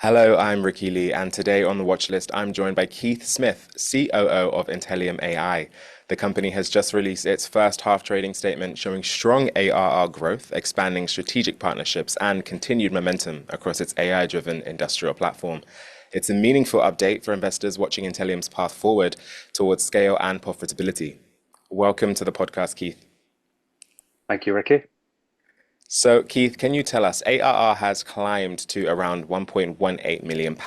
Hello, I'm Ricky Lee, and today on the watch list, I'm joined by Keith Smith, COO of IntelliAM AI. The company has just released its first half trading statement showing strong ARR growth, expanding strategic partnerships, and continued momentum across its AI-driven industrial platform. It's a meaningful update for investors watching IntelliAM's path forward towards scale and profitability. Welcome to the podcast, Keith. Thank you, Ricky. So, Keith, can you tell us ARR has climbed to around £1.18 million?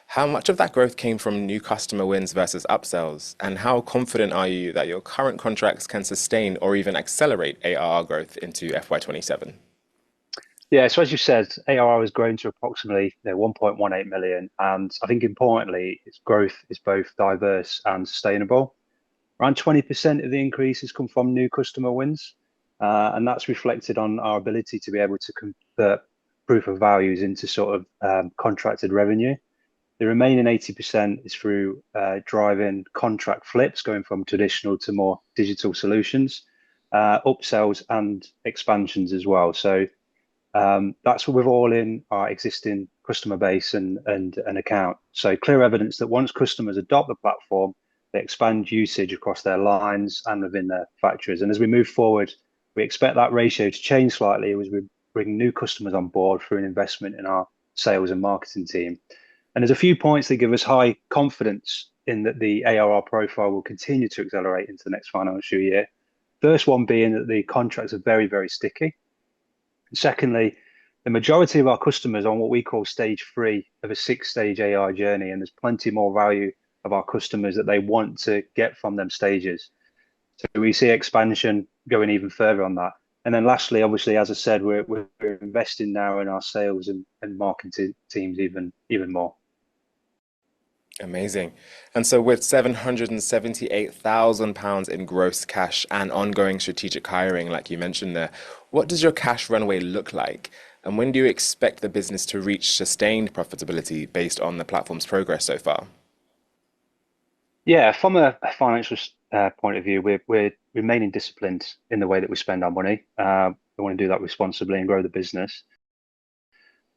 How much of that growth came from new customer wins versus upsells? And how confident are you that your current contracts can sustain or even accelerate ARR growth into FY27? Yeah, so as you said, ARR has grown to approximately 1.18 million, and I think importantly, its growth is both diverse and sustainable. Around 20% of the increase has come from new customer wins, and that's reflected on our ability to be able to convert proof of values into sort of contracted revenue. The remaining 80% is through driving contract flips, going from traditional to more digital solutions, upsells and expansions as well. So that's with all in our existing customer base and an account. So clear evidence that once customers adopt the platform, they expand usage across their lines and within their factories. And as we move forward, we expect that ratio to change slightly as we bring new customers on board through an investment in our sales and marketing team. And there's a few points that give us high confidence in that the ARR profile will continue to accelerate into the next financial year. First one being that the contracts are very, very sticky. Secondly, the majority of our customers are on what we call stage 3 of a 6-stage AI journey, and there's plenty more value of our customers that they want to get from them stages. So we see expansion going even further on that. And then lastly, obviously, as I said, we're investing now in our sales and marketing teams even more. Amazing. And so, with £778,000 in gross cash and ongoing strategic hiring, like you mentioned there, what does your cash runway look like? And when do you expect the business to reach sustained profitability based on the platform's progress so far? Yeah, from a financial point of view, we're remaining disciplined in the way that we spend our money. We want to do that responsibly and grow the business.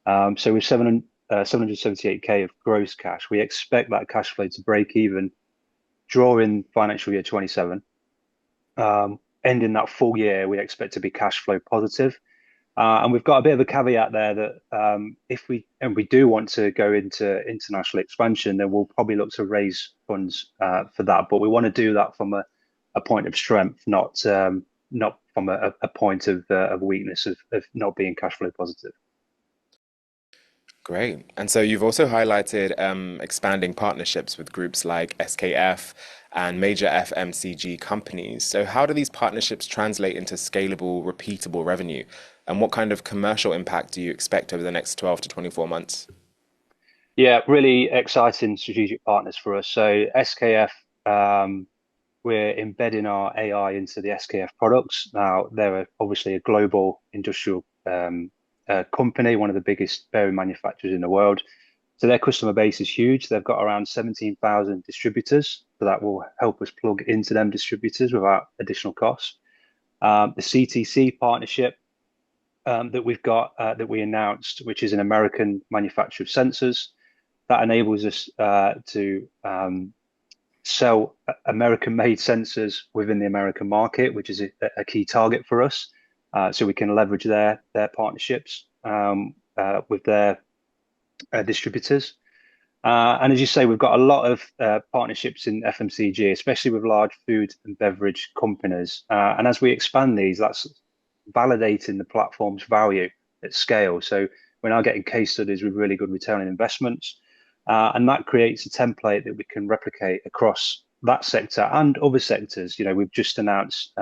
So with 778k of gross cash, we expect that cash flow to break even during financial year 27. Ending that full year, we expect to be cash flow positive. And we've got a bit of a caveat there that if we do want to go into international expansion, then we'll probably look to raise funds for that. But we want to do that from a point of strength, not from a point of weakness of not being cash flow positive. Great. And so you've also highlighted expanding partnerships with groups like SKF and major FMCG companies. So how do these partnerships translate into scalable, repeatable revenue? And what kind of commercial impact do you expect over the next 12 to 24 months? Yeah, really exciting strategic partners for us. So SKF, we're embedding our AI into the SKF products. Now, they're obviously a global industrial company, one of the biggest bearing manufacturers in the world. So their customer base is huge. They've got around 17,000 distributors. So that will help us plug into them distributors without additional costs. The CTC partnership that we've got that we announced, which is an American manufacturer of sensors, that enables us to sell American-made sensors within the American market, which is a key target for us. So we can leverage their partnerships with their distributors. And as you say, we've got a lot of partnerships in FMCG, especially with large food and beverage companies. And as we expand these, that's validating the platform's value at scale. So we're now getting case studies with really good return on investments. And that creates a template that we can replicate across that sector and other sectors. You know, we've just announced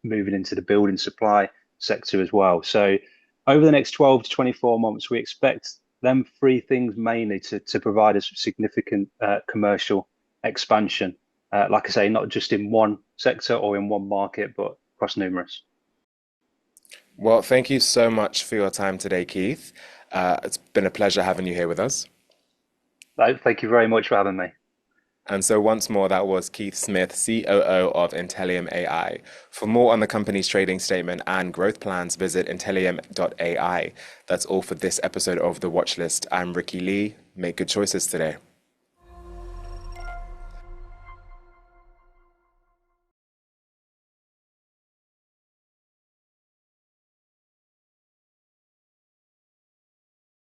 moving into the building supply sector as well. So over the next 12 to 24 months, we expect them three things mainly to provide us significant commercial expansion. Like I say, not just in one sector or in one market, but across numerous. Well, thank you so much for your time today, Keith. It's been a pleasure having you here with us. Thank you very much for having me. And so once more, that was Keith Smith, COO of IntelliAM AI. For more on the company's trading statement and growth plans, visit IntelliAM.ai. That's all for this episode of The Watchlist. I'm Ricky Lee. Make good choices today.